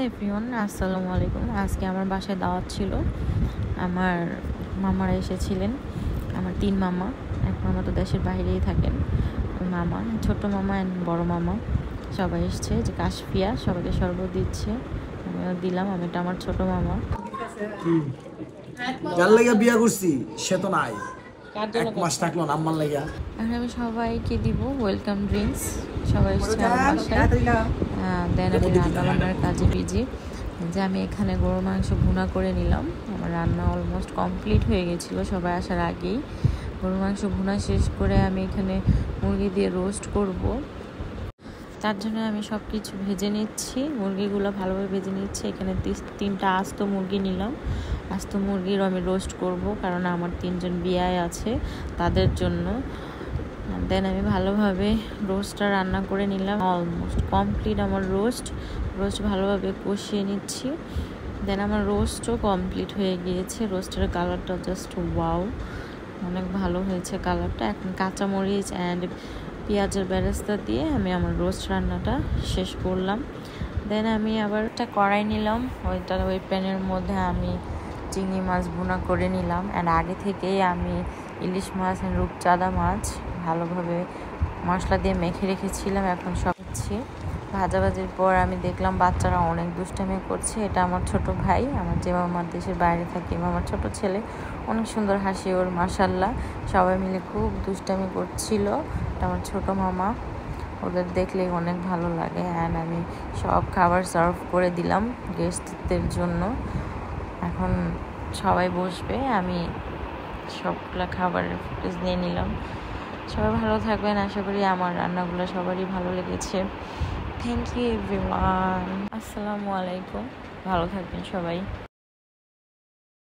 Everyone, আসসালামু আলাইকুম। আজকে আমার বাসায় দাওয়াত ছিল। আমার মামারা এসেছিলেন। আমার 3 মামা। এক মামা তো দেশের বাইরেই থাকেন। মামা, ছোট মামা অ্যান্ড বড় মামা সবাই এসছে। যে কাশফিয়া সবাইকে শরবত দিচ্ছে, আমিও দিলাম। আমি এটা আমার ছোট মামা। যার লাগা বিয়া করছি সে তো নাই, 1 মাস থাকলো না আম্মার লাগা। এখন আমি সবাইকে দিব ওয়েলকাম ড্রিঙ্কস। সবাই এসছে আমার বাসায়। দেন আমি রান্নাবান্নার কাজে বিজি। যে আমি এখানে গরুর মাংস ভুনা করে নিলাম। আমার রান্না অলমোস্ট কমপ্লিট হয়ে গেছিলো সবাই আসার আগেই। গরুর মাংস ভুনা শেষ করে আমি এখানে মুরগি দিয়ে রোস্ট করব। তার জন্য আমি সব কিছু ভেজে নিচ্ছি, মুরগিগুলো ভালোভাবে ভেজে নিচ্ছি। এখানে 3টা আস্ত মুরগি নিলাম। আস্ত মুরগিরও আমি রোস্ট করব, কারণ আমার 3জন বিয়ায় আছে, তাদের জন্য। দেন আমি ভালোভাবে রোস্টটা রান্না করে নিলাম। অলমোস্ট কমপ্লিট আমার রোস্ট ভালোভাবে কষিয়ে নিচ্ছি। দেন আমার রোস্টও কমপ্লিট হয়ে গিয়েছে। রোস্টের কালারটা জাস্ট ওয়াও, অনেক ভালো হয়েছে কালারটা। এখন কাঁচামরিচ অ্যান্ড পেঁয়াজের বেরেস্তা দিয়ে আমি আমার রোস্ট রান্নাটা শেষ করলাম। দেন আমি আবার একটা কড়াই নিলাম। ওই প্যানের মধ্যে আমি চিংড়ি মাছ ভুনা করে নিলাম। অ্যান্ড আগে থেকেই আমি ইলিশ মাছ অ্যান্ড রূপচাঁদা মাছ ভালোভাবে মশলা দিয়ে মেখে রেখেছিলাম। এখন সব দিচ্ছি। ভাজাভাজির পর আমি দেখলাম বাচ্চারা অনেক দুষ্টামি করছে। এটা আমার ছোট ভাই, আমার যে মামার দেশের বাইরে থাকে, আমার ছোট ছেলে। অনেক সুন্দর হাসি ওর, মাশাল্লাহ। সবাই মিলে খুব দুষ্টামি করছিল। এটা আমার ছোট মামা, ওদের দেখলেই অনেক ভালো লাগে। অ্যান্ড আমি সব খাবার সার্ভ করে দিলাম গেস্টদের জন্য। এখন সবাই বসবে, আমি সবগুলা খাবারের ফুটেজ নিয়ে নিলাম। সবাই ভালো থাকবেন। আশা করি আমার রান্নাগুলো সবারই ভালো লেগেছে। Thank you everyone. আসসালামু আলাইকুম। ভালো থাকবেন সবাই।